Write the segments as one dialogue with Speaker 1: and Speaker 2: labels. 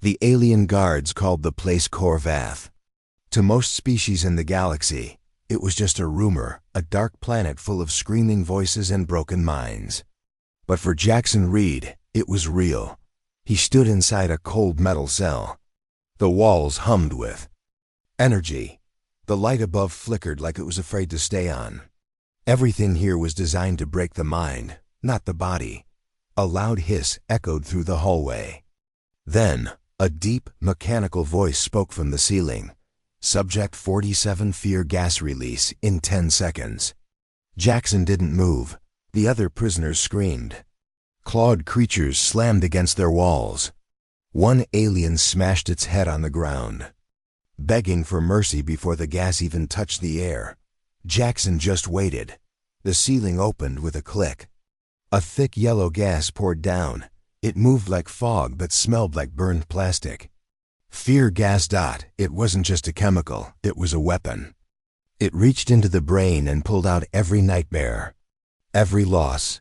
Speaker 1: The alien guards called the place Korvath. To most species in the galaxy, it was just a rumor, a dark planet full of screaming voices and broken minds. But for Jackson Reed, it was real. He stood inside a cold metal cell. The walls hummed with energy. The light above flickered like it was afraid to stay on. Everything here was designed to break the mind, not the body. A loud hiss echoed through the hallway. Then, a deep, mechanical voice spoke from the ceiling. Subject 47 fear gas release in 10 seconds. Jackson didn't move. The other prisoners screamed. Clawed creatures slammed against their walls. One alien smashed its head on the ground, begging for mercy before the gas even touched the air. Jackson just waited. The ceiling opened with a click. A thick yellow gas poured down. It moved like fog but smelled like burned plastic. Fear gas. It wasn't just a chemical, it was a weapon. It reached into the brain and pulled out every nightmare, every loss,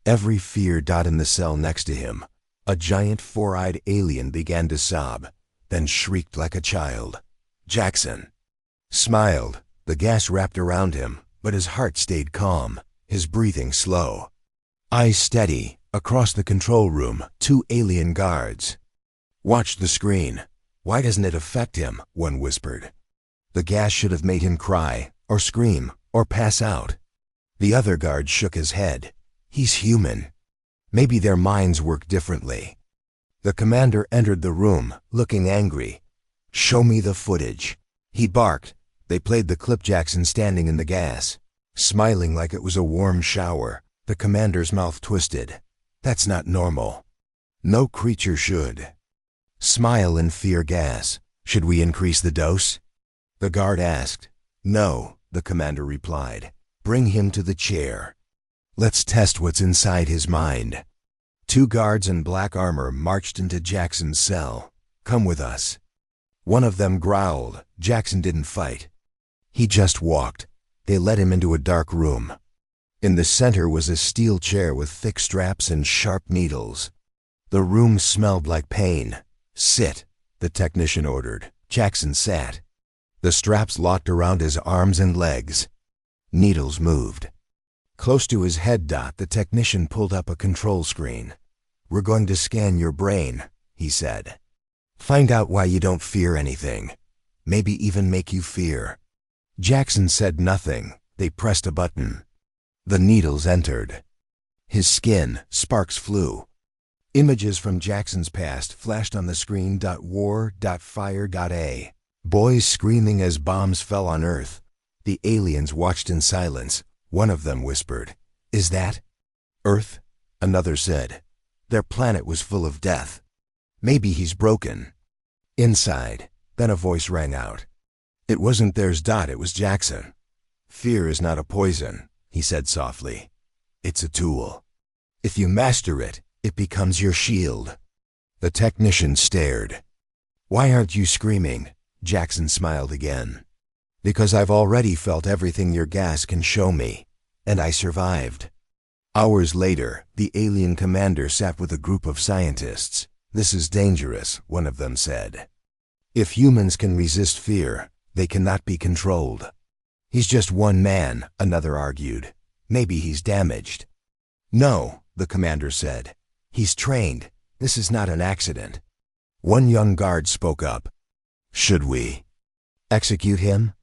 Speaker 1: every fear. In the cell next to him, a giant four-eyed alien began to sob, then shrieked like a child. Jackson smiled. The gas wrapped around him, but his heart stayed calm, his breathing slow. Eyes steady. Across the control room, 2 alien guards watched the screen. Why doesn't it affect him? One whispered. The gas should have made him cry, or scream, or pass out. The other guard shook his head. He's human. Maybe their minds work differently. The commander entered the room, looking angry. Show me the footage, he barked. They played the clip. Jackson standing in the gas, smiling like it was a warm shower. The commander's mouth twisted. That's not normal. No creature should smile in fear gas. Should we increase the dose? The guard asked. No, the commander replied. Bring him to the chair. Let's test what's inside his mind. 2 guards in black armor marched into Jackson's cell. Come with us. One of them growled. Jackson didn't fight. He just walked. They led him into a dark room. In the center was a steel chair with thick straps and sharp needles. The room smelled like pain. Sit, the technician ordered. Jackson sat. The straps locked around his arms and legs. Needles moved. Close to his head. The technician pulled up a control screen. We're going to scan your brain, he said. Find out why you don't fear anything. Maybe even make you fear. Jackson said nothing. They pressed a button. The needles entered. His skin. Sparks flew. Images from Jackson's past flashed on the screen. War. Fire. A. Boys screaming as bombs fell on Earth. The aliens watched in silence. One of them whispered, "Is that Earth?" Another said, "Their planet was full of death. Maybe he's broken." Inside, then a voice rang out. It wasn't theirs. It was Jackson. Fear is not a poison, he said softly. It's a tool. If you master it, it becomes your shield. The technician stared. Why aren't you screaming? Jackson smiled again. Because I've already felt everything your gas can show me, and I survived. Hours later, the alien commander sat with a group of scientists. This is dangerous, one of them said. If humans can resist fear, they cannot be controlled. He's just one man, another argued. Maybe he's damaged. No, the commander said. He's trained. This is not an accident. One young guard spoke up. Should we execute him?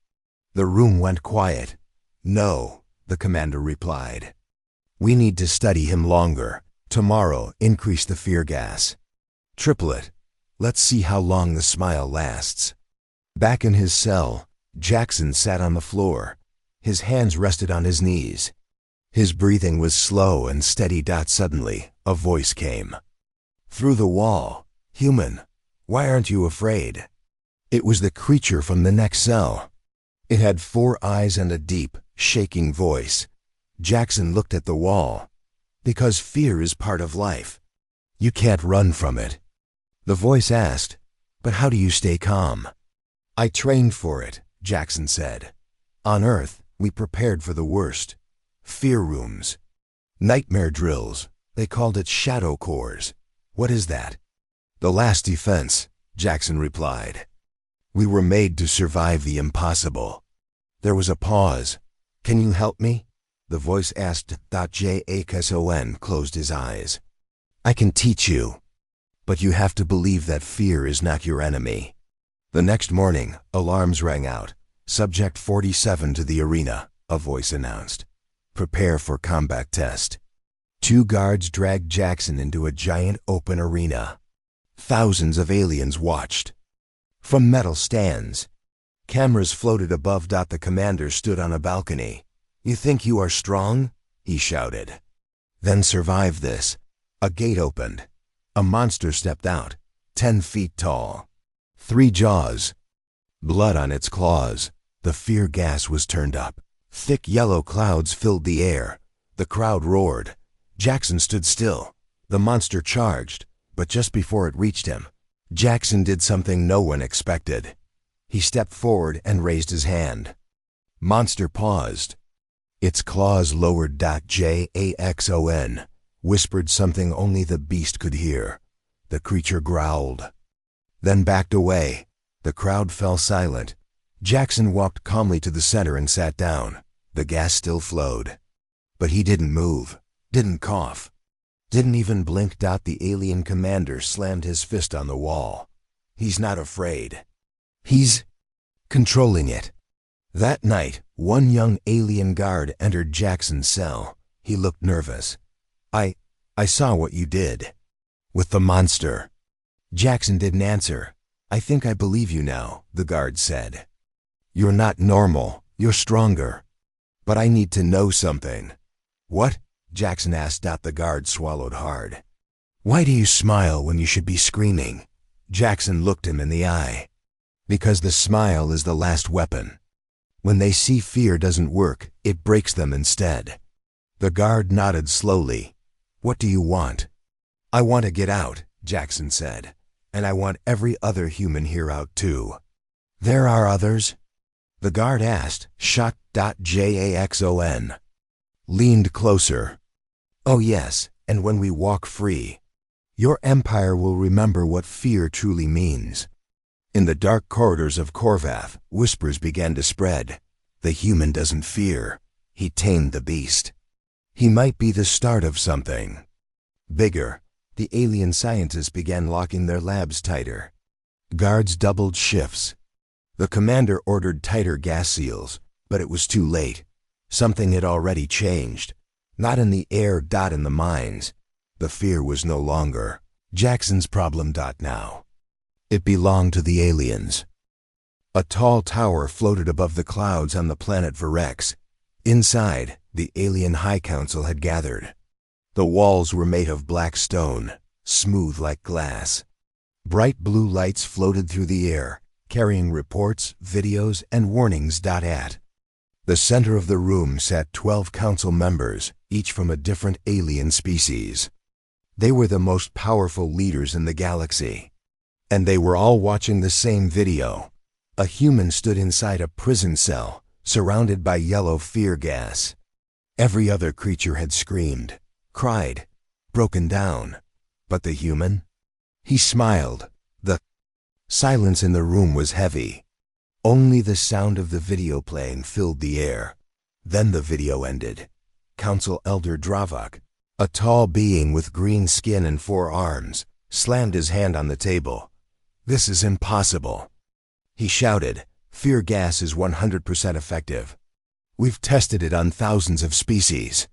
Speaker 1: The room went quiet. No, the commander replied. We need to study him longer. Tomorrow, increase the fear gas. Triple it. Let's see how long the smile lasts. Back in his cell, Jackson sat on the floor. His hands rested on his knees. His breathing was slow and steady. Suddenly, a voice came. Through the wall. Human, why aren't you afraid? It was the creature from the next cell. It had 4 eyes and a deep, shaking voice. Jackson looked at the wall. Because fear is part of life. You can't run from it. The voice asked, but how do you stay calm? I trained for it, Jackson said. On Earth, we prepared for the worst. Fear rooms. Nightmare drills. They called it shadow cores. What is that? The last defense, Jackson replied. We were made to survive the impossible. There was a pause. Can you help me? The voice asked. Jackson closed his eyes. I can teach you. But you have to believe that fear is not your enemy. The next morning, alarms rang out. Subject 47 to the arena, a voice announced. Prepare for combat test. 2 guards dragged Jackson into a giant open arena. Thousands of aliens watched. From metal stands, cameras floated above. The commander stood on a balcony. You think you are strong? He shouted. Then survive this. A gate opened. A monster stepped out, 10 feet tall. 3 jaws. Blood on its claws. The fear gas was turned up. Thick yellow clouds filled the air. The crowd roared. Jackson stood still. The monster charged, but just before it reached him, Jackson did something no one expected. He stepped forward and raised his hand. Monster paused. Its claws lowered. Jackson whispered something only the beast could hear. The creature growled, then backed away. The crowd fell silent. Jackson walked calmly to the center and sat down. The gas still flowed. But he didn't move, didn't cough, didn't even blink. The alien commander slammed his fist on the wall. He's not afraid. He's controlling it. That night, one young alien guard entered Jackson's cell. He looked nervous. I saw what you did. With the monster. Jackson didn't answer. I think I believe you now, the guard said. You're not normal. You're stronger. But I need to know something. What? Jackson asked. The guard swallowed hard. Why do you smile when you should be screaming? Jackson looked him in the eye. Because the smile is the last weapon. When they see fear doesn't work, it breaks them instead. The guard nodded slowly. What do you want? I want to get out, Jackson said. And I want every other human here out too. There are others? The guard asked. Shot. Jackson leaned closer. Oh yes, and when we walk free, your empire will remember what fear truly means. In the dark corridors of Corvath, whispers began to spread. The human doesn't fear. He tamed the beast. He might be the start of something bigger. The alien scientists began locking their labs tighter. Guards doubled shifts. The commander ordered tighter gas seals, but it was too late. Something had already changed. Not in the air. In the minds. The fear was no longer Jackson's problem. Now. It belonged to the aliens. A tall tower floated above the clouds on the planet Virex. Inside, the alien High Council had gathered. The walls were made of black stone, smooth like glass. Bright blue lights floated through the air, carrying reports, videos, and warnings. At the center of the room sat 12 council members, each from a different alien species. They were the most powerful leaders in the galaxy. And they were all watching the same video. A human stood inside a prison cell, surrounded by yellow fear gas. Every other creature had screamed, cried, broken down. But the human? He smiled. The silence in the room was heavy. Only the sound of the video playing filled the air. Then the video ended. Council Elder Dravok, a tall being with green skin and 4 arms, slammed his hand on the table. This is impossible. He shouted, fear gas is 100% effective. We've tested it on thousands of species.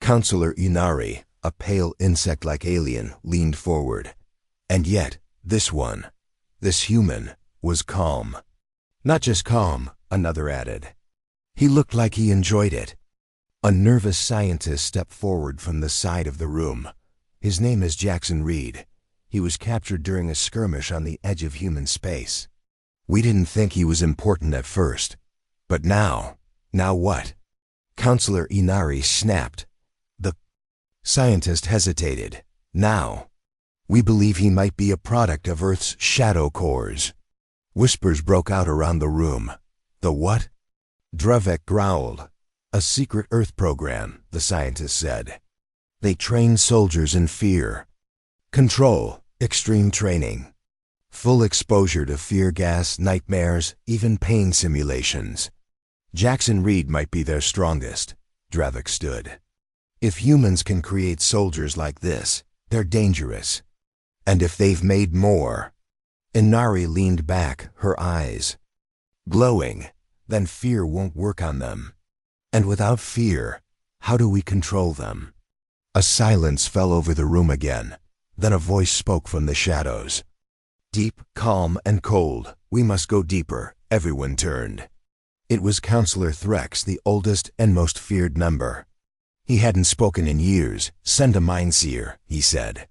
Speaker 1: Counselor Inari, a pale insect-like alien, leaned forward. And yet, this human, was calm. Not just calm, another added. He looked like he enjoyed it. A nervous scientist stepped forward from the side of the room. His name is Jackson Reed. He was captured during a skirmish on the edge of human space. We didn't think he was important at first. But now what? Counselor Inari snapped. The scientist hesitated. Now, we believe he might be a product of Earth's shadow cores. Whispers broke out around the room. The what? Dravek growled. A secret Earth program, the scientist said. They train soldiers in fear. Control, Extreme training. Full exposure to fear gas, nightmares, even pain simulations. Jackson Reed might be their strongest, Dravik stood. If humans can create soldiers like this, they're dangerous. And if they've made more. Inari leaned back, her eyes glowing. Then fear won't work on them. And without fear, how do we control them? A silence fell over the room again. Then a voice spoke from the shadows. Deep, calm, and cold. We must go deeper. Everyone turned. It was Counselor Threx, the oldest and most feared member. He hadn't spoken in years. Send a Mindseer, he said.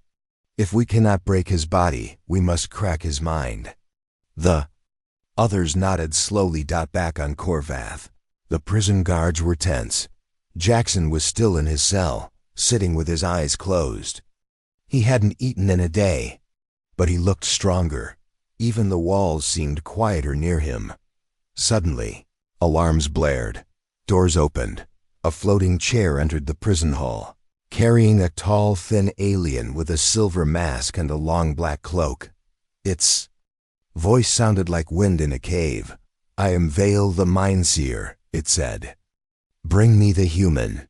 Speaker 1: If we cannot break his body, we must crack his mind. The others nodded slowly. Back on Corvath. The prison guards were tense. Jackson was still in his cell, sitting with his eyes closed. He hadn't eaten in a day, but he looked stronger. Even the walls seemed quieter near him. Suddenly, alarms blared. Doors opened. A floating chair entered the prison hall, carrying a tall, thin alien with a silver mask and a long black cloak. Its voice sounded like wind in a cave. I am Vale the Mindseer, it said. Bring me the human.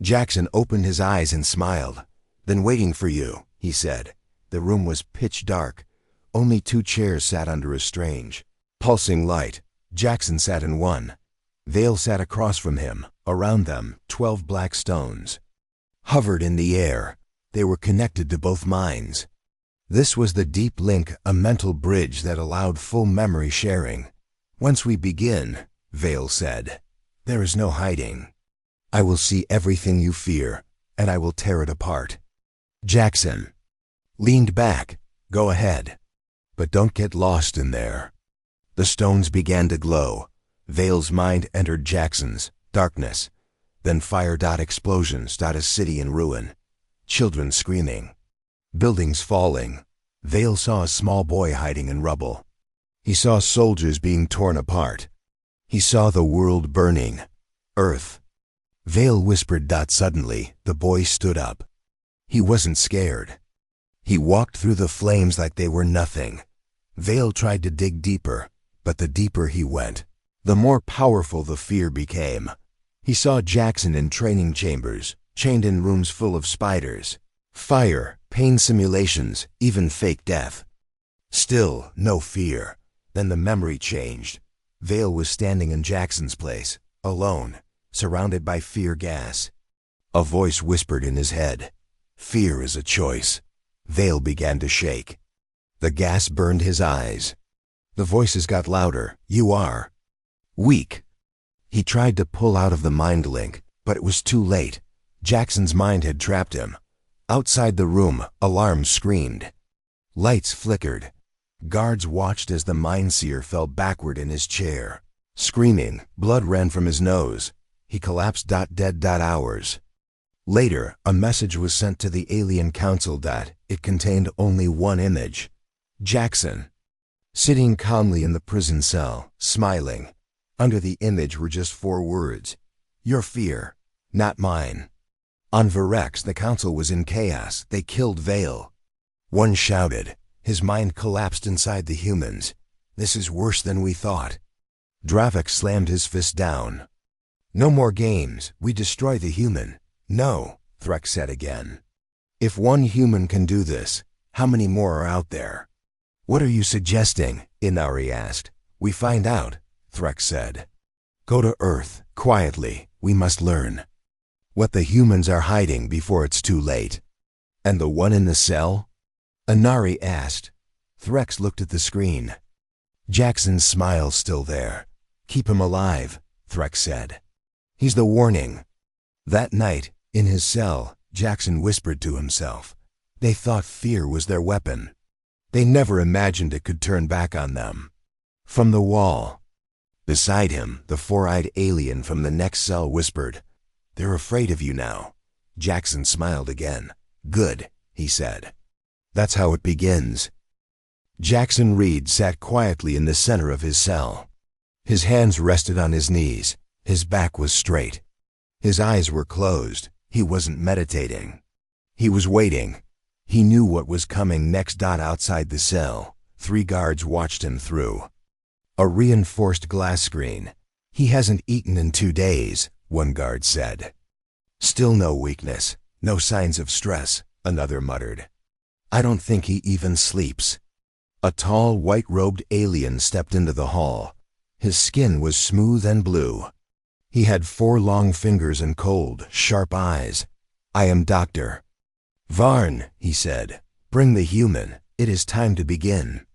Speaker 1: Jackson opened his eyes and smiled. Been waiting for you, he said. The room was pitch dark. Only 2 chairs sat under a strange, pulsing light. Jackson sat in one. Vale sat across from him. Around them, 12 black stones hovered in the air. They were connected to both minds. This was the deep link, a mental bridge that allowed full memory sharing. Once we begin, Vale said, there is no hiding. I will see everything you fear, and I will tear it apart. Jackson leaned back. Go ahead. But don't get lost in there. The stones began to glow. Vale's mind entered Jackson's. Darkness. Then fire. Explosions. A city in ruin. Children screaming. Buildings falling. Vale saw a small boy hiding in rubble. He saw soldiers being torn apart. He saw the world burning. Earth. Vale whispered. Suddenly, the boy stood up. He wasn't scared. He walked through the flames like they were nothing. Vale tried to dig deeper, but the deeper he went, the more powerful the fear became. He saw Jackson in training chambers, chained in rooms full of spiders, fire, pain simulations, even fake death. Still, no fear. Then the memory changed. Vale was standing in Jackson's place, alone, surrounded by fear gas. A voice whispered in his head. Fear is a choice. Vale began to shake. The gas burned his eyes. The voices got louder. You are weak. He tried to pull out of the mind link, but it was too late. Jackson's mind had trapped him. Outside the room, alarms screamed. Lights flickered. Guards watched as the Mindseer fell backward in his chair. Screaming, blood ran from his nose. He collapsed. Dead. Hours later, a message was sent to the alien council. It contained only one image. Jackson, sitting calmly in the prison cell, smiling. Under the image were just 4 words. Your fear, not mine. On Virex, the council was in chaos. They killed Vale. One shouted. His mind collapsed inside the humans. This is worse than we thought. Dravik slammed his fist down. No more games. We destroy the human. No, Threx said again. If one human can do this, how many more are out there? What are you suggesting? Inari asked. We find out, Threx said. Go to Earth, quietly. We must learn what the humans are hiding before it's too late. And the one in the cell? Inari asked. Threx looked at the screen. Jackson's smile still there. Keep him alive, Threx said. He's the warning. That night, in his cell, Jackson whispered to himself. They thought fear was their weapon. They never imagined it could turn back on them. From the wall, beside him, the 4-eyed alien from the next cell whispered, They're afraid of you now. Jackson smiled again. Good, he said. That's how it begins. Jackson Reed sat quietly in the center of his cell. His hands rested on his knees. His back was straight. His eyes were closed. He wasn't meditating. He was waiting. He knew what was coming next. Outside the cell, 3 guards watched him through a reinforced glass screen. "He hasn't eaten in 2 days, one guard said. "Still no weakness, no signs of stress," another muttered. "I don't think he even sleeps." A tall, white-robed alien stepped into the hall. His skin was smooth and blue. He had 4 long fingers and cold, sharp eyes. "I am Dr. Varn," he said. "Bring the human. It is time to begin."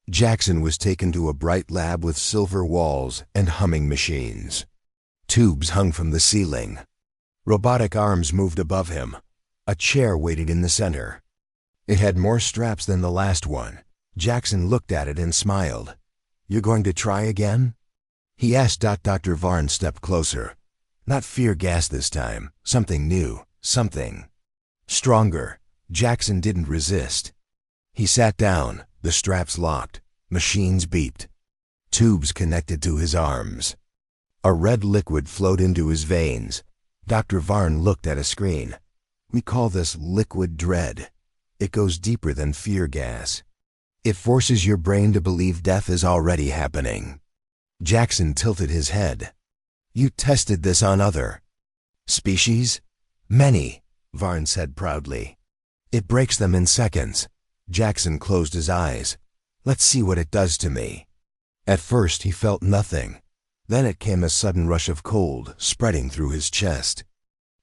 Speaker 1: Jackson was taken to a bright lab with silver walls and humming machines. Tubes hung from the ceiling. Robotic arms moved above him. A chair waited in the center. It had more straps than the last one. Jackson looked at it and smiled. "You're going to try again?" he asked. Dr. Varn stepped closer. Not fear gas this time. Something new. Something stronger. Jackson didn't resist. He sat down. The straps locked. Machines beeped. Tubes connected to his arms. A red liquid flowed into his veins. Dr. Varn looked at a screen. "We call this liquid dread. It goes deeper than fear gas. It forces your brain to believe death is already happening." Jackson tilted his head. "You tested this on other species?" "Many," Varn said proudly. "It breaks them in seconds." Jackson closed his eyes. "Let's see what it does to me." At first he felt nothing. Then it came a sudden rush of cold, spreading through his chest.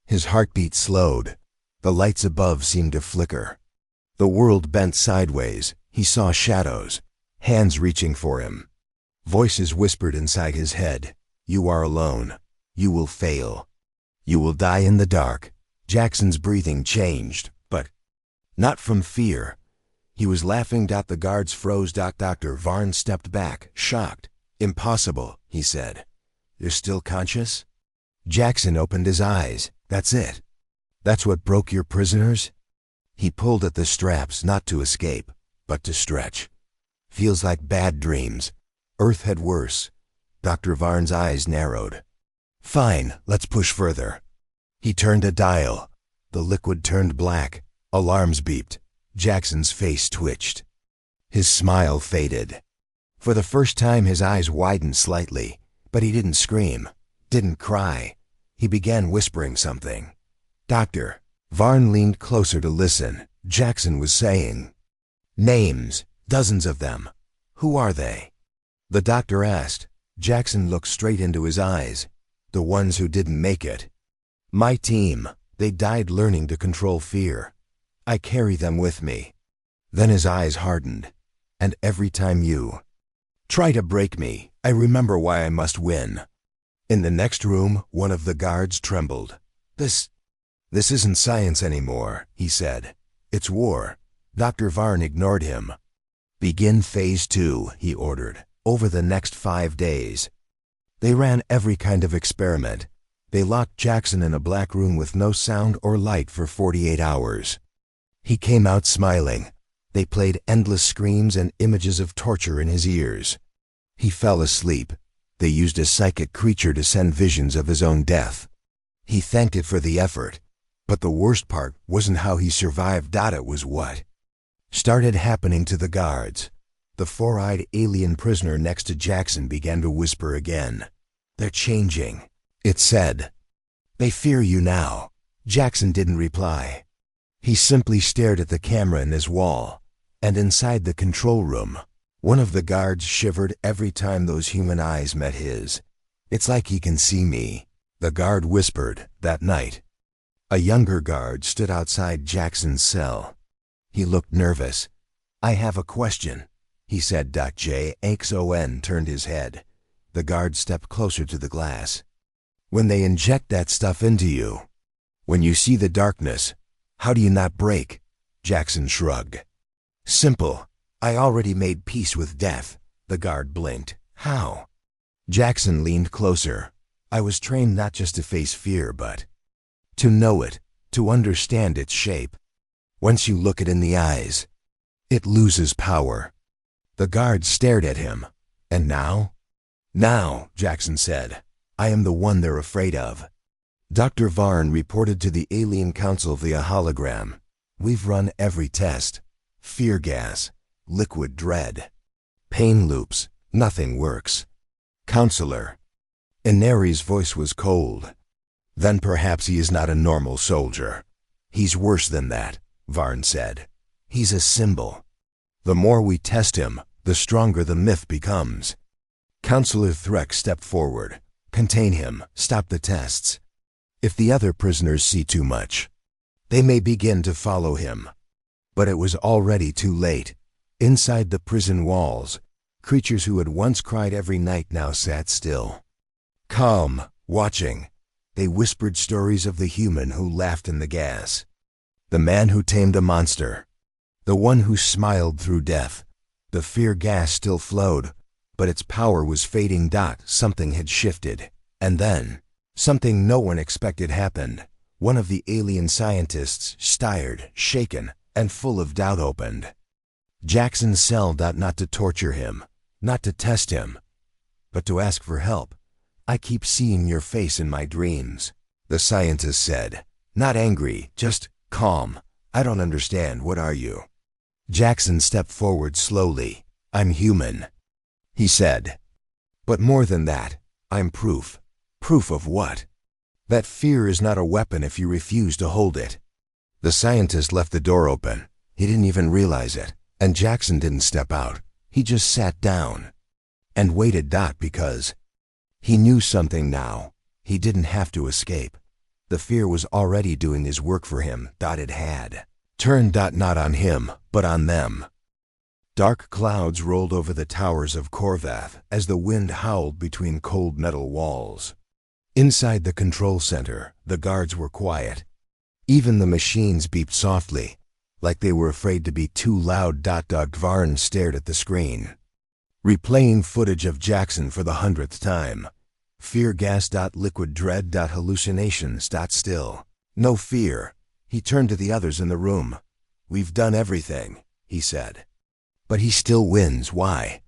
Speaker 1: His heartbeat slowed. The lights above seemed to flicker. The world bent sideways. He saw shadows, hands reaching for him. Voices whispered inside his head. "You are alone. You will fail. You will die in the dark." Jackson's breathing changed, but not from fear. He was laughing. The guards froze. Dr. Varn stepped back, shocked. "Impossible," he said. "You're still conscious?" Jackson opened his eyes. "That's it? That's what broke your prisoners?" He pulled at the straps, not to escape, but to stretch. "Feels like bad dreams. Earth had worse." Dr. Varn's eyes narrowed. "Fine, let's push further." He turned a dial. The liquid turned black. Alarms beeped. Jackson's face twitched. His smile faded. For the first time his eyes widened slightly, but he didn't scream, didn't cry. He began whispering something. "Doctor." Varn leaned closer to listen. Jackson was saying, "Names, dozens of them. Who are they?" The doctor asked. Jackson looked straight into his eyes. "The ones who didn't make it. My team. They died learning to control fear. I carry them with me." Then his eyes hardened. "And every time you try to break me, I remember why I must win." In the next room, one of the guards trembled. This isn't science anymore," he said. "It's war." Dr. Varn ignored him. "Begin phase 2, he ordered, over the next 5 days. They ran every kind of experiment. They locked Jackson in a black room with no sound or light for 48 hours. He came out smiling. They played endless screams and images of torture in his ears. He fell asleep. They used a psychic creature to send visions of his own death. He thanked it for the effort. But the worst part wasn't how he survived. It was what started happening to the guards. The 4-eyed alien prisoner next to Jackson began to whisper again. "They're changing," it said. "They fear you now." Jackson didn't reply. He simply stared at the camera in his wall. And inside the control room, one of the guards shivered every time those human eyes met his. "It's like he can see me," the guard whispered. That night, a younger guard stood outside Jackson's cell. He looked nervous. "I have a question," he said. Jackson turned his head. The guard stepped closer to the glass. "When they inject that stuff into you, when you see the darkness, how do you not break?" Jackson shrugged. "Simple. I already made peace with death." The guard blinked. "How?" Jackson leaned closer. "I was trained not just to face fear, but to know it, to understand its shape. Once you look it in the eyes, it loses power." The guard stared at him. "And now?" "Now," Jackson said, "I am the one they're afraid of." Dr. Varn reported to the Alien Council via hologram. We've run every test. Fear gas, liquid dread, pain loops, nothing works. Counselor. Inari's voice was cold. Then perhaps he is not a normal soldier. He's worse than that, Varn said. He's a symbol. The more we test him, the stronger the myth becomes. Counselor Threk stepped forward. Contain him, stop the tests. If the other prisoners see too much, they may begin to follow him. But it was already too late. Inside the prison walls, creatures who had once cried every night now sat still. Calm, watching. They whispered stories of the human who laughed in the gas. The man who tamed a monster. The one who smiled through death. The fear gas still flowed, but its power was fading. Something had shifted. And then, something no one expected happened. One of the alien scientists, tired, shaken, and full of doubt, opened Jackson's cell. Not to torture him, not to test him, but to ask for help. I keep seeing your face in my dreams, the scientist said. Not angry, just calm. I don't understand. What are you? Jackson stepped forward slowly. I'm human, he said. But more than that, I'm proof. Proof of what? That fear is not a weapon if you refuse to hold it. The scientist left the door open. He didn't even realize it. And Jackson didn't step out. He just sat down and waited. Because he knew something now. He didn't have to escape. The fear was already doing his work for him. It had turned. Not on him, but on them. Dark clouds rolled over the towers of Korvath as the wind howled between cold metal walls. Inside the control center, the guards were quiet. Even the machines beeped softly, like they were afraid to be too loud. Varn stared at the screen, replaying footage of Jackson for the 100th time. Fear gas. Liquid dread. Hallucinations. Still. No fear. He turned to the others in the room. We've done everything, he said. But he still wins. Why?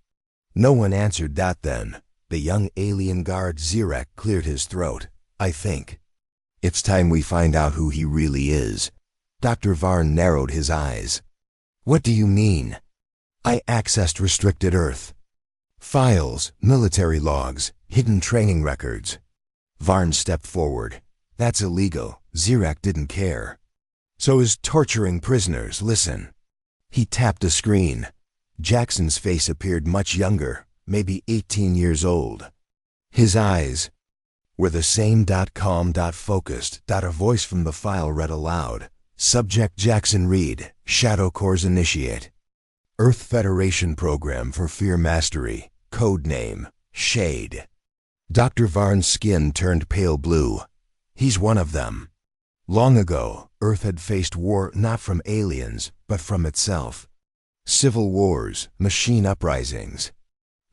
Speaker 1: No one answered. Then the young alien guard Zirek cleared his throat. I think it's time we find out who he really is. Dr. Varn narrowed his eyes. What do you mean? I accessed restricted Earth. Files, military logs, hidden training records. Varn stepped forward. That's illegal. Zirek didn't care. So is torturing prisoners. Listen. He tapped a screen. Jackson's face appeared much younger, maybe 18 years old. His eyes were the same. Calm. Focused. A voice from the file read aloud. Subject Jackson Reed, Shadow Corps initiate. Earth Federation Program for Fear Mastery, code name, Shade. Dr. Varn's skin turned pale blue. He's one of them. Long ago, Earth had faced war not from aliens, but from itself. Civil wars, machine uprisings,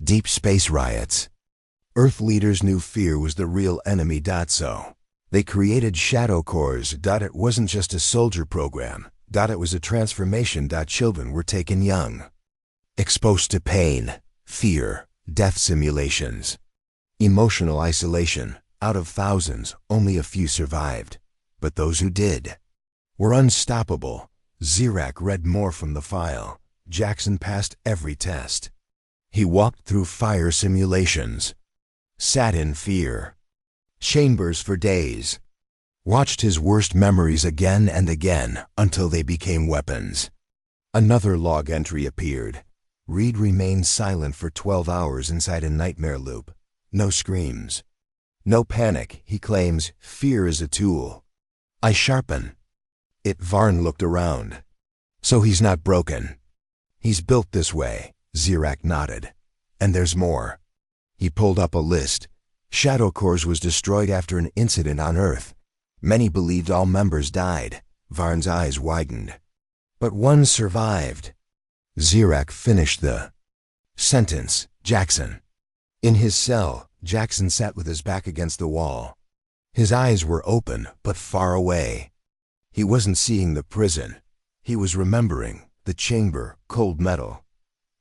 Speaker 1: deep space riots. Earth leaders knew fear was the real enemy. So they created Shadow Corps. It wasn't just a soldier program. It was a transformation. Children were taken young, exposed to pain, fear, death simulations, emotional isolation. Out of thousands, only a few survived. But those who did were unstoppable. Zirek read more from the file. Jackson passed every test. He walked through fire simulations, sat in fear chambers for days, watched his worst memories again and again until they became weapons. Another log entry appeared. Reed remained silent for 12 hours inside a nightmare loop. No screams, no panic. He claims fear is a tool I sharpen it. Varn looked around. So he's not broken. He's built this way. Zirek nodded. And there's more. He pulled up a list. Shadow Corps was destroyed after an incident on Earth. Many believed all members died. Varn's eyes widened. But one survived. Zirek finished the sentence. Jackson. In his cell, Jackson sat with his back against the wall. His eyes were open, but far away. He wasn't seeing the prison. He was remembering the chamber, cold metal,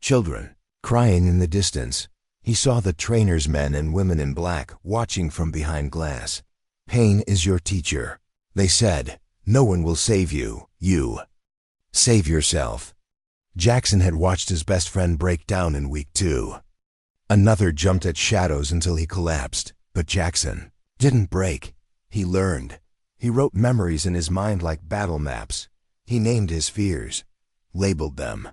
Speaker 1: children crying in the distance. He saw the trainers, men and women in black, watching from behind glass. Pain is your teacher, they said. No one will save you. You Save yourself. Jackson had watched his best friend break down in week 2. Another jumped at shadows until he collapsed, but Jackson didn't break. He learned. He wrote memories in his mind like battle maps. He named his fears, labeled them,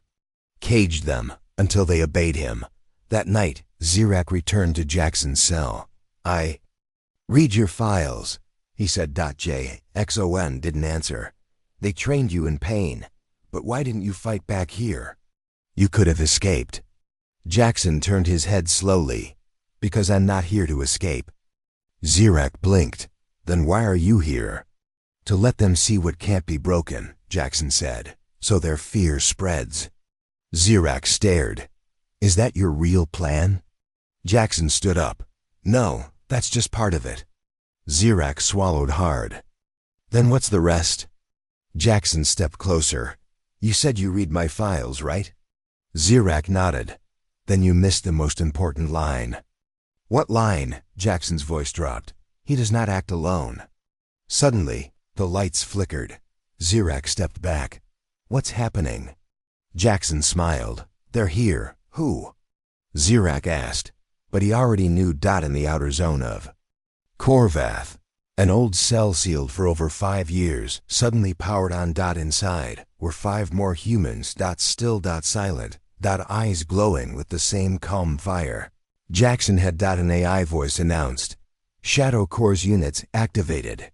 Speaker 1: caged them until they obeyed him. That night, Zirak returned to Jackson's cell. Read your files, he said. Jackson didn't answer. They trained you in pain, but why didn't you fight back here? You could have escaped. Jackson turned his head slowly. Because I'm not here to escape. Zirak blinked. Then why are you here? To let them see what can't be broken, Jackson said, so their fear spreads. Zirak stared. Is that your real plan? Jackson stood up. No, that's just part of it. Zirak swallowed hard. Then what's the rest? Jackson stepped closer. You said you read my files, right? Zirak nodded. Then you missed the most important line. What line? Jackson's voice dropped. He does not act alone. Suddenly, the lights flickered. Zirak stepped back. What's happening? Jackson smiled. They're here. Who? Zirak asked, but he already knew. In the outer zone of Korvath, an old cell sealed for over 5 years, suddenly powered on. Inside were 5 more humans. Still. Silent. Eyes glowing with the same calm fire. Jackson had. An AI voice announced. Shadow Core's units activated.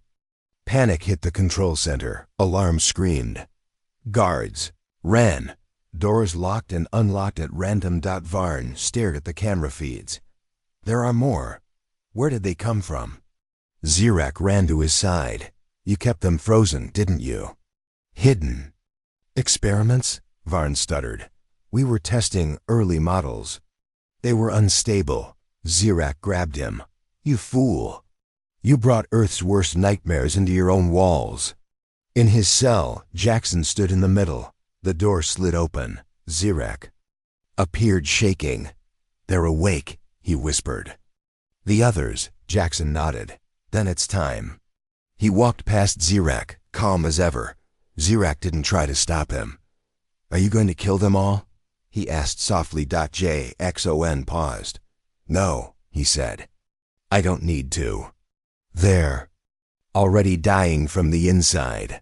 Speaker 1: Panic hit the control center. Alarm screamed. Guards ran. Doors locked and unlocked at random. Varn stared at the camera feeds. There are more. Where did they come from? Zirak ran to his side. You kept them frozen, didn't you? Hidden. Experiments? Varn stuttered. We were testing early models. They were unstable. Zirak grabbed him. You fool. You brought Earth's worst nightmares into your own walls. In his cell, Jackson stood in the middle. The door slid open. Zirak appeared shaking. They're awake, he whispered. The others, Jackson nodded. Then it's time. He walked past Zirak, calm as ever. Zirak didn't try to stop him. Are you going to kill them all? He asked softly. Jackson paused. No, he said. I don't need to. They're already dying from the inside.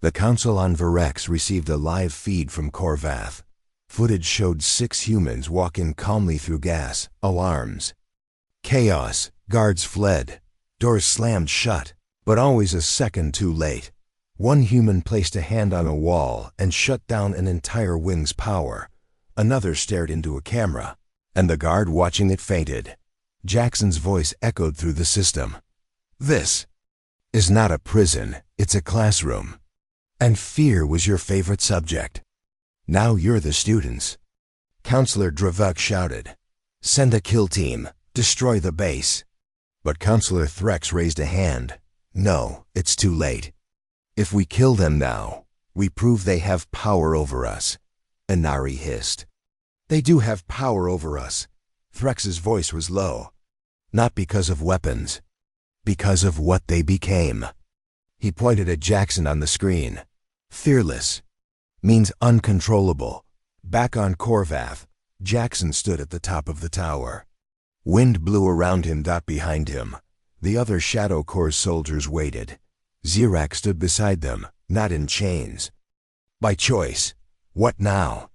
Speaker 1: The Council on Virex received a live feed from Korvath. Footage showed 6 humans walking calmly through gas alarms. Chaos. Guards fled. Doors slammed shut, but always a second too late. One human placed a hand on a wall and shut down an entire wing's power. Another stared into a camera, and the guard watching it fainted. Jackson's voice echoed through the system. This is not a prison, it's a classroom. And fear was your favorite subject. Now you're the students. Counselor Dravuk shouted. Send a kill team. Destroy the base. But Counselor Threx raised a hand. No, it's too late. If we kill them now, we prove they have power over us. Inari hissed. They do have power over us. Threx's voice was low. Not because of weapons. Because of what they became. He pointed at Jackson on the screen. Fearless means uncontrollable. Back on Korvath, Jackson stood at the top of the tower. Wind blew around him. Behind him, the other Shadow Corps soldiers waited. Zirak stood beside them, not in chains. By choice. What now?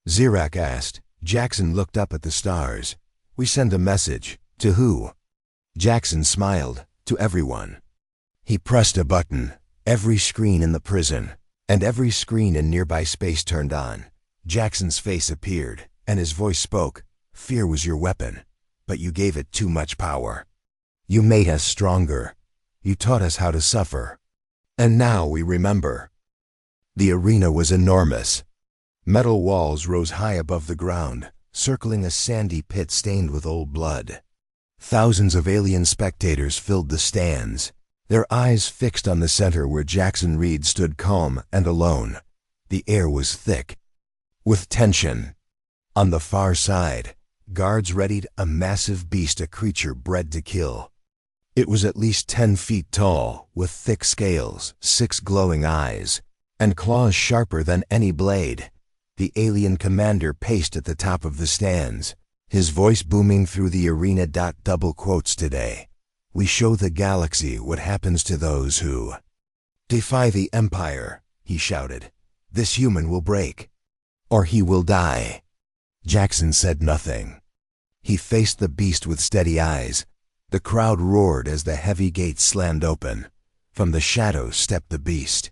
Speaker 1: Zirak asked. Jackson looked up at the stars. We send a message. To who? Jackson smiled. To everyone. He pressed a button. Every screen in the prison, and every screen in nearby space turned on. Jackson's face appeared, and his voice spoke. Fear was your weapon, but you gave it too much power. You made us stronger. You taught us how to suffer. And now we remember. The arena was enormous. Metal walls rose high above the ground, circling a sandy pit stained with old blood. Thousands of alien spectators filled the stands, their eyes fixed on the center where Jackson Reed stood calm and alone. The air was thick with tension. On the far side, guards readied a massive beast, a creature bred to kill. It was at least 10 feet tall, with thick scales, 6 glowing eyes, and claws sharper than any blade. The alien commander paced at the top of the stands, his voice booming through the arena. Double quotes today. We show the galaxy what happens to those who defy the Empire, he shouted. This human will break, or he will die. Jackson said nothing. He faced the beast with steady eyes. The crowd roared as the heavy gates slammed open. From the shadows stepped the beast.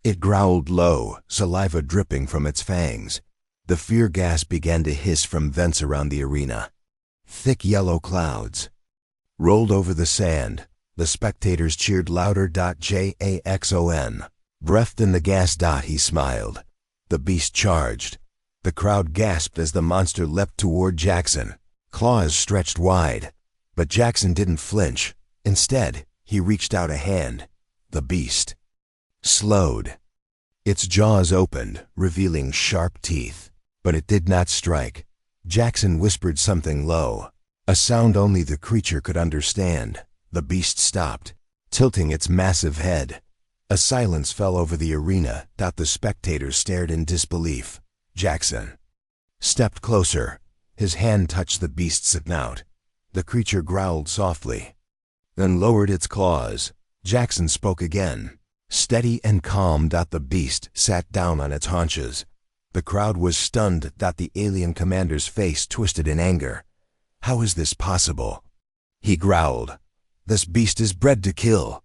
Speaker 1: It growled low, saliva dripping from its fangs. The fear gas began to hiss from vents around the arena. Thick yellow clouds rolled over the sand. The spectators cheered louder. Jackson breathed in the gas. He smiled. The beast charged. The crowd gasped as the monster leapt toward Jackson. Claws stretched wide. But Jackson didn't flinch. Instead, he reached out a hand. The beast slowed. Its jaws opened, revealing sharp teeth. But it did not strike. Jackson whispered something low, a sound only the creature could understand. The beast stopped, tilting its massive head. A silence fell over the arena. The spectators stared in disbelief. Jackson stepped closer. His hand touched the beast's snout. The creature growled softly, then lowered its claws. Jackson spoke again, steady and calm. The beast sat down on its haunches. The crowd was stunned. The alien commander's face twisted in anger. How is this possible? He growled. This beast is bred to kill.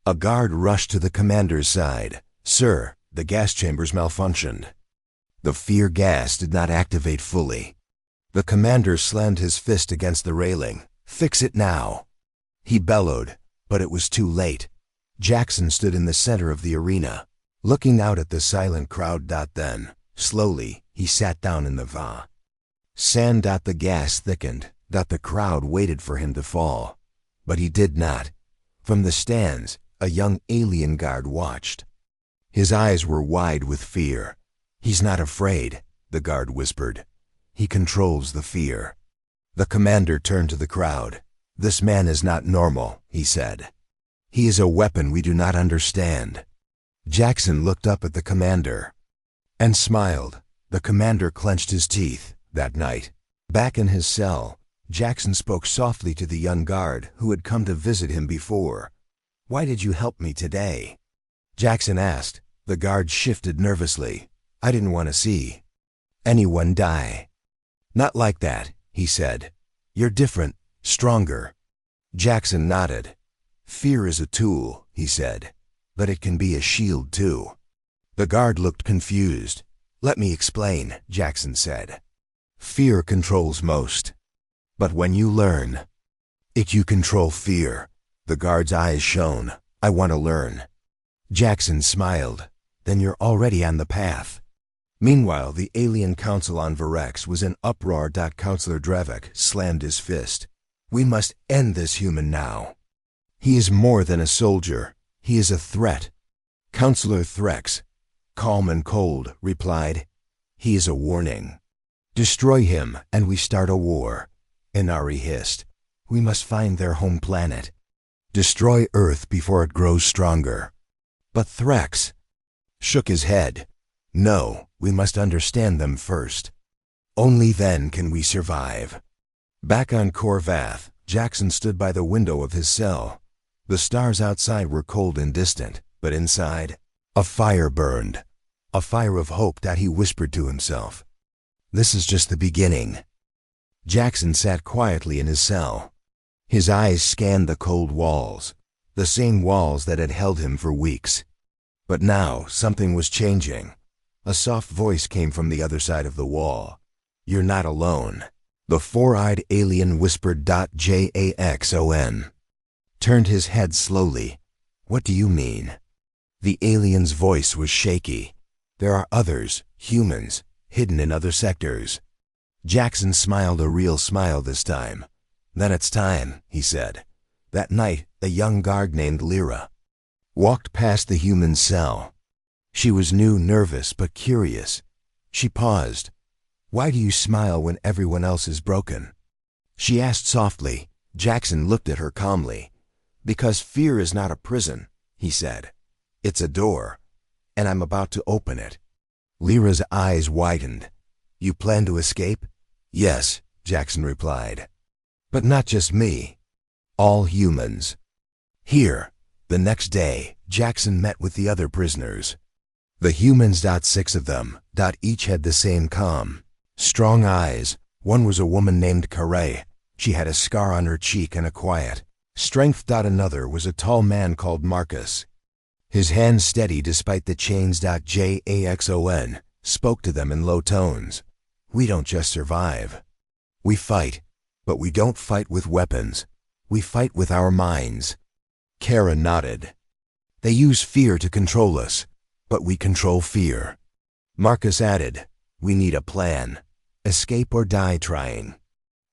Speaker 1: A guard rushed to the commander's side. Sir, the gas chambers malfunctioned. The fear gas did not activate fully. The commander slammed his fist against the railing. Fix it now. He bellowed, but it was too late. Jackson stood in the center of the arena, looking out at the silent crowd. Then, slowly, he sat down in the sand. The gas thickened. The crowd waited for him to fall. But he did not. From the stands, a young alien guard watched. His eyes were wide with fear. He's not afraid, the guard whispered. He controls the fear. The commander turned to the crowd. This man is not normal, he said. He is a weapon we do not understand. Jackson looked up at the commander and smiled. The commander clenched his teeth. That night, back in his cell, Jackson spoke softly to the young guard who had come to visit him before. Why did you help me today? Jackson asked. The guard shifted nervously. I didn't want to see anyone die. Not like that, he said. You're different, stronger. Jackson nodded. Fear is a tool, he said, but it can be a shield too. The guard looked confused. Let me explain, Jackson said. Fear controls most. But when you learn it, you control fear. The guard's eyes shone. I want to learn. Jackson smiled. Then you're already on the path. Meanwhile, the alien council on Varex was in uproar. Counselor Drevik slammed his fist. We must end this human now. He is more than a soldier. He is a threat. Counselor Threx, calm and cold, replied. He is a warning. Destroy him, and we start a war. Inari hissed. We must find their home planet. Destroy Earth before it grows stronger. But Threx shook his head. No, we must understand them first. Only then can we survive. Back on Korvath, Jackson stood by the window of his cell. The stars outside were cold and distant, but inside, a fire burned. A fire of hope. He whispered to himself. This is just the beginning. Jackson sat quietly in his cell. His eyes scanned the cold walls, the same walls that had held him for weeks. But now something was changing. A soft voice came from the other side of the wall. You're not alone. The four-eyed alien whispered. Jackson turned his head slowly. What do you mean? The alien's voice was shaky. There are others, humans, hidden in other sectors. Jackson smiled, a real smile this time. Then it's time, he said. That night, a young guard named Lyra walked past the human cell. She was new, nervous, but curious. She paused. Why do you smile when everyone else is broken? She asked softly. Jackson looked at her calmly. Because fear is not a prison, he said. It's a door. and I'm about to open it. Lyra's eyes widened. You plan to escape? Yes, Jackson replied. But not just me. All humans. Here, the next day, Jackson met with the other prisoners. The humans, 6 of them, each had the same calm, strong eyes. One was a woman named Karay. She had a scar on her cheek and a quiet strength. Another was a tall man called Marcus. His hands steady despite the chains. Jackson spoke to them in low tones. We don't just survive. We fight, but we don't fight with weapons. We fight with our minds. Kara nodded. They use fear to control us, but we control fear. Marcus added, we need a plan. Escape or die trying.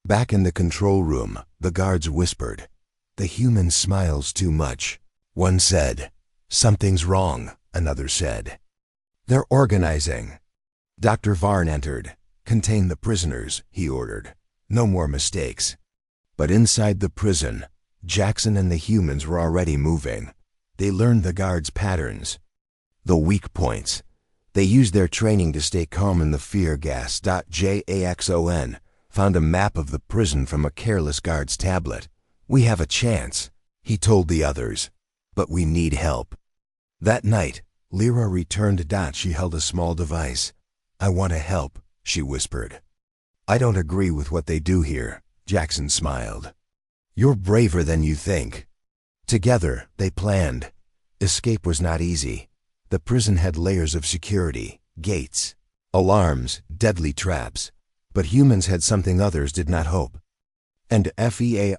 Speaker 1: Back in the control room, the guards whispered. The human smiles too much. One said, something's wrong, another said. They're organizing. Dr. Varn entered. Contain the prisoners, he ordered. No more mistakes. But inside the prison, Jackson and the humans were already moving. They learned the guards' patterns. The weak points. They used their training to stay calm in the fear gas. Jackson found a map of the prison from a careless guard's tablet. We have a chance, he told the others. But we need help. That night, Lyra returned. She held a small device. I want to help, she whispered. I don't agree with what they do here, Jackson smiled. You're braver than you think. Together, they planned. Escape was not easy. The prison had layers of security, gates, alarms, deadly traps. But humans had something others did not hope. And FEARLES,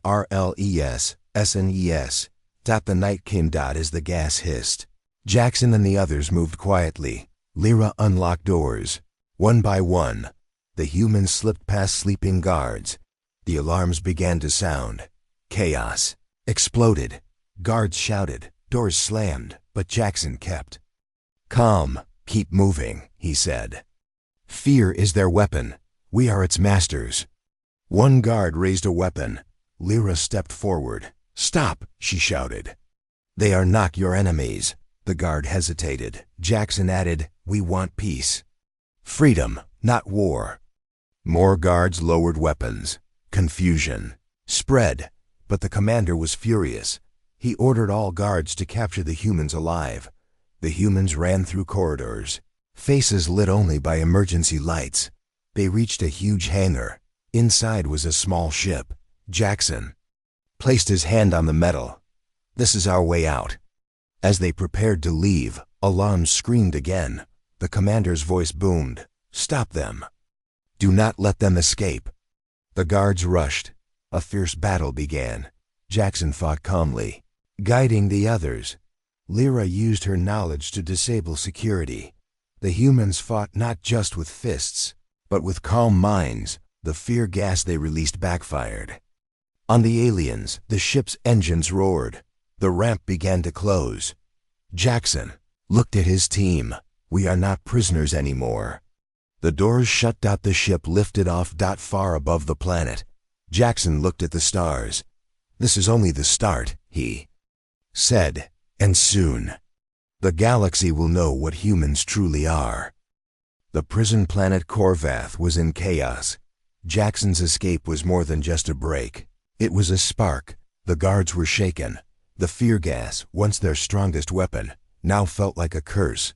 Speaker 1: SNES. The night came. As the gas hissed. Jackson and the others moved quietly. Lyra unlocked doors. One by one, the humans slipped past sleeping guards. The alarms began to sound. Chaos exploded. Guards shouted. Doors slammed, but Jackson kept calm. Keep moving, he said. Fear is their weapon. We are its masters. One guard raised a weapon. Lyra stepped forward. Stop, she shouted. They are not your enemies. The guard hesitated. Jackson added, we want peace. Freedom, not war. More guards lowered weapons. Confusion spread, but the commander was furious. He ordered all guards to capture the humans alive. The humans ran through corridors, faces lit only by emergency lights. They reached a huge hangar. Inside was a small ship. Jackson placed his hand on the metal. This is our way out. As they prepared to leave, alarms screamed again. The commander's voice boomed. Stop them. Do not let them escape. The guards rushed. A fierce battle began. Jackson fought calmly, guiding the others. Lyra used her knowledge to disable security. The humans fought not just with fists, but with calm minds. The fear gas they released backfired. On the aliens, the ship's engines roared. The ramp began to close. Jackson looked at his team. We are not prisoners anymore. The doors shut. The ship lifted off. Far above the planet. Jackson looked at the stars. This is only the start, he said, and soon the galaxy will know what humans truly are. The prison planet Korvath was in chaos. Jackson's escape was more than just a break. It was a spark. The guards were shaken. The fear gas, once their strongest weapon, now felt like a curse.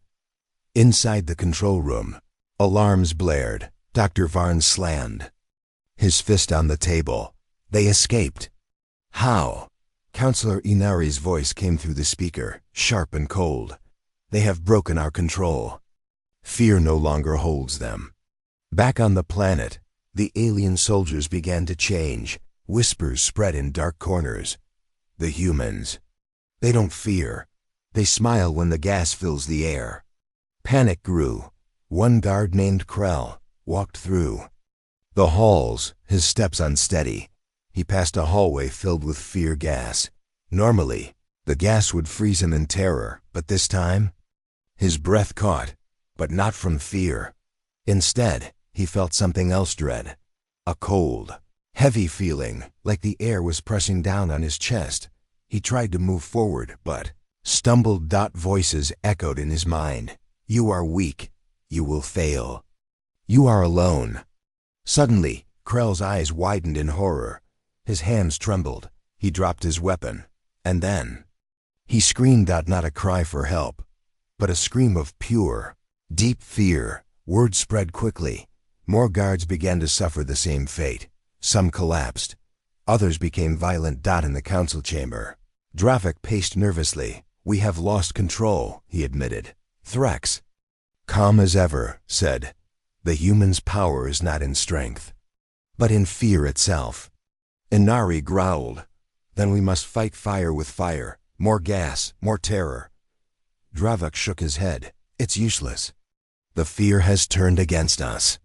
Speaker 1: Inside the control room, alarms blared. Dr. Varn slammed his fist on the table. They escaped. How? Counselor Inari's voice came through the speaker, sharp and cold. They have broken our control. Fear no longer holds them. Back on the planet, the alien soldiers began to change. Whispers spread in dark corners. The humans. They don't fear. They smile when the gas fills the air. Panic grew. One guard named Krell walked through the halls, his steps unsteady. He passed a hallway filled with fear gas. Normally, the gas would freeze him in terror, but this time, his breath caught, but not from fear. Instead, he felt something else dread. A cold, heavy feeling, like the air was pressing down on his chest. He tried to move forward, but Stumbled. Voices echoed in his mind. You are weak. You will fail. You are alone. Suddenly, Krell's eyes widened in horror. His hands trembled. He dropped his weapon. And then he screamed out, not a cry for help, but a scream of pure, deep fear. Word spread quickly. More guards began to suffer the same fate. Some collapsed. Others became violent. In the council chamber, Dravik paced nervously. We have lost control, he admitted. Threx, calm as ever, said, the human's power is not in strength, but in fear itself. Inari growled, then we must fight fire with fire. More gas, more terror. Dravik shook his head. It's useless. The fear has turned against us.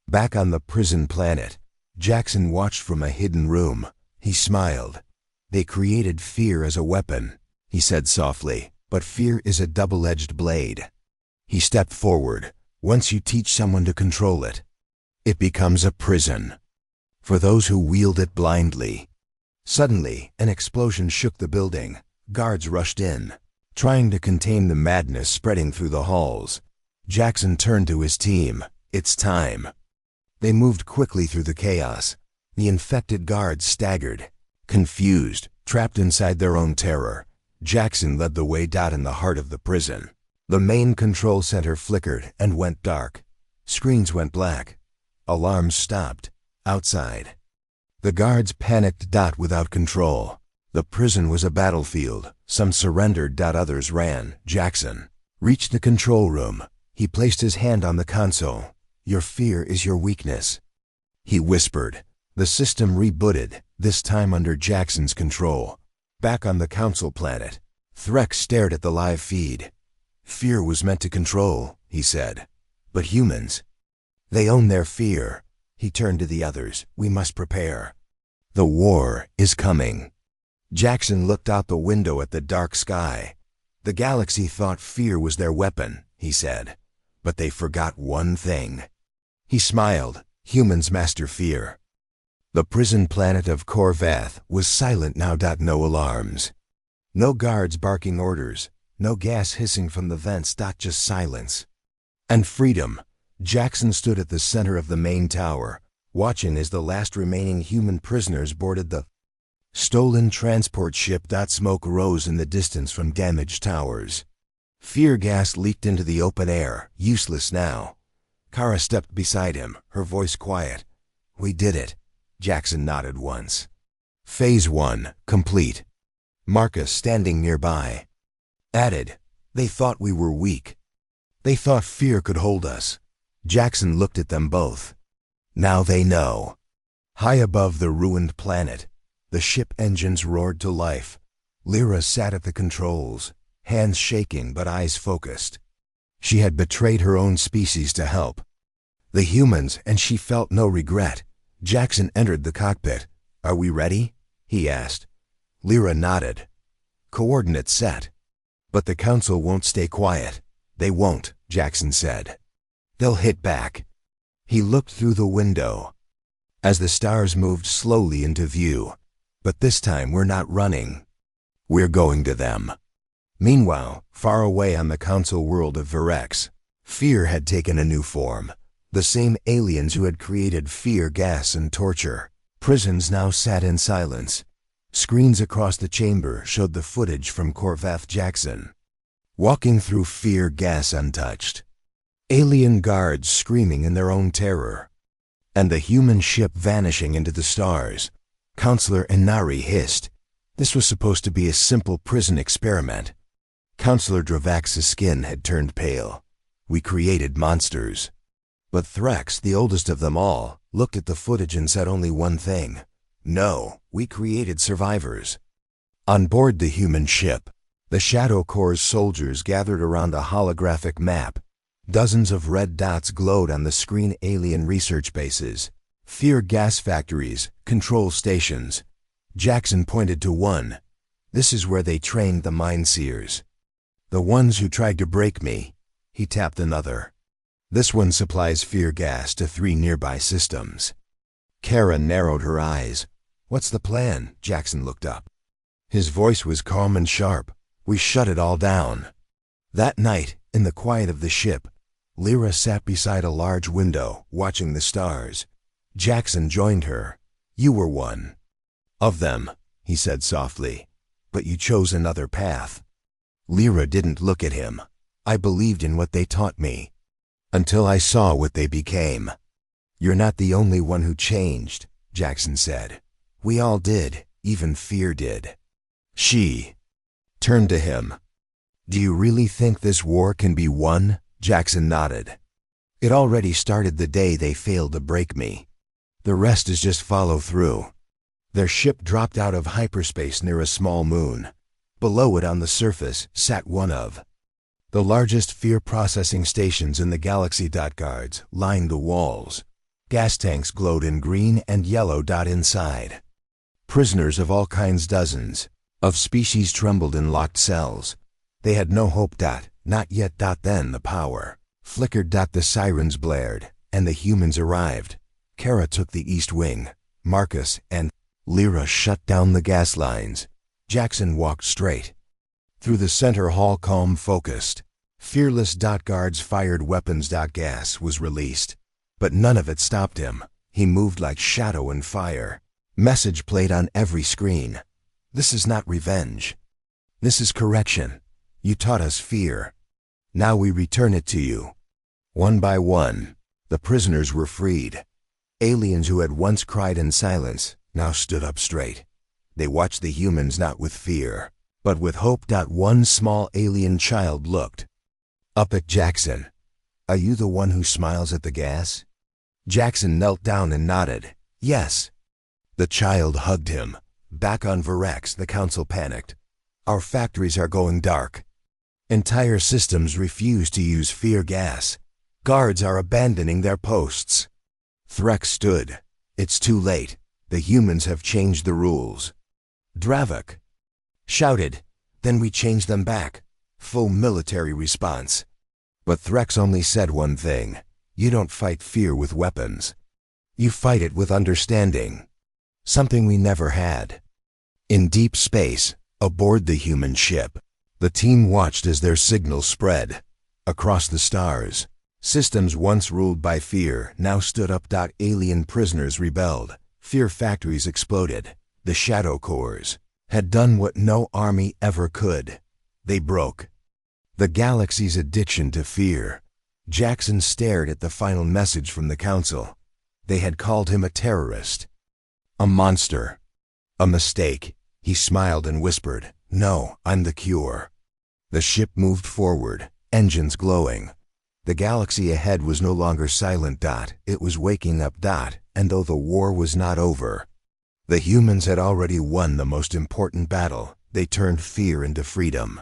Speaker 1: Back on the prison planet, Jackson watched from a hidden room. He smiled. They created fear as a weapon, he said softly, but fear is a double-edged blade. He stepped forward. Once you teach someone to control it, it becomes a prison for those who wield it blindly. Suddenly, an explosion shook the building. Guards rushed in, trying to contain the madness spreading through the halls. Jackson turned to his team. It's time. They moved quickly through the chaos. The infected guards staggered, confused, trapped inside their own terror. Jackson led the way. In the heart of the prison, the main control center flickered and went dark. Screens went black. Alarms stopped. Outside, the guards panicked. Without control, the prison was a battlefield. Some surrendered. Others ran. Jackson reached the control room. He placed his hand on the console. Your fear is your weakness, he whispered. The system rebooted, this time under Jackson's control. Back on the council planet, Threx stared at the live feed. Fear was meant to control, he said. But humans, they own their fear. He turned to the others. We must prepare. The war is coming. Jackson looked out the window at the dark sky. The galaxy thought fear was their weapon, he said. But they forgot one thing. He smiled. Humans master fear. The prison planet of Corvath was silent now. No alarms. No guards barking orders. No gas hissing from the vents. Just silence. And freedom. Jackson stood at the center of the main tower, watching as the last remaining human prisoners boarded the stolen transport ship. Smoke rose in the distance from damaged towers. Fear gas leaked into the open air, useless now. Kara stepped beside him, her voice quiet. We did it. Jackson nodded once. Phase 1, complete. Marcus, standing nearby, added, they thought we were weak. They thought fear could hold us. Jackson looked at them both. Now they know. High above the ruined planet, the ship engines roared to life. Lyra sat at the controls, hands shaking but eyes focused. She had betrayed her own species to help the humans, and she felt no regret. Jackson entered the cockpit. Are we ready? He asked. Lyra nodded. Coordinates set. But the council won't stay quiet. They won't, Jackson said. They'll hit back. He looked through the window as the stars moved slowly into view. But this time we're not running. We're going to them. Meanwhile, far away on the council world of Virex, fear had taken a new form. The same aliens who had created fear gas and torture. Prisons now sat in silence. Screens across the chamber showed the footage from Corvath Jackson, walking through fear gas untouched. Alien guards screaming in their own terror. And the human ship vanishing into the stars. Counselor Inari hissed. This was supposed to be a simple prison experiment. Counselor Dravax's skin had turned pale. We created monsters. But Thrax, the oldest of them all, looked at the footage and said only one thing. No, we created survivors. On board the human ship, the Shadow Corps' soldiers gathered around a holographic map. Dozens of red dots glowed on the screen. Alien research bases, fear gas factories, control stations. Jackson pointed to one. This is where they trained the Mind Seers. The ones who tried to break me. He tapped another. This one supplies fear gas to 3 nearby systems. Kara narrowed her eyes. What's the plan? Jackson looked up. His voice was calm and sharp. We shut it all down. That night, in the quiet of the ship, Lyra sat beside a large window, watching the stars. Jackson joined her. You were one of them, he said softly, but you chose another path. Lyra didn't look at him. I believed in what they taught me, until I saw what they became. You're not the only one who changed, Jackson said. We all did, even fear did. She turned to him. Do you really think this war can be won? Jackson nodded. It already started the day they failed to break me. The rest is just follow through. Their ship dropped out of hyperspace near a small moon. Below it on the surface sat one of the largest fear processing stations in the galaxy. Guards lined the walls. Gas tanks glowed in green and yellow. Inside, prisoners of all kinds, dozens of species trembled in locked cells. They had no hope. Not yet. Then the power flickered. The sirens blared, and the humans arrived. Kara took the east wing. Marcus and Lyra shut down the gas lines. Jackson walked straight through the center hall, calm, focused. Fearless. Guards fired weapons. Gas was released, but none of it stopped him. He moved like shadow and fire. Message played on every screen. This is not revenge. This is correction. You taught us fear. Now we return it to you. One by one, the prisoners were freed. Aliens who had once cried in silence now stood up straight. They watched the humans not with fear, but with hope. One small alien child looked up at Jackson. Are you the one who smiles at the gas? Jackson knelt down and nodded. Yes. The child hugged him. Back on Virax, the council panicked. Our factories are going dark. Entire systems refuse to use fear gas. Guards are abandoning their posts. Threx stood. It's too late. The humans have changed the rules. Dravik shouted. Then we changed them back. Full military response. But Threx only said one thing. You don't fight fear with weapons. You fight it with understanding. Something we never had. In deep space, aboard the human ship, the team watched as their signal spread across the stars. Systems once ruled by fear now stood up. Alien prisoners rebelled. Fear factories exploded. The shadow cores had done what no army ever could. They broke the galaxy's addiction to fear. Jackson stared at the final message from the council. They had called him a terrorist, a monster, a mistake. He smiled and whispered, No, I'm the cure. The ship moved forward, engines glowing. The galaxy ahead was no longer silent. It was waking up. And though the war was not over, the humans had already won the most important battle. They turned fear into freedom.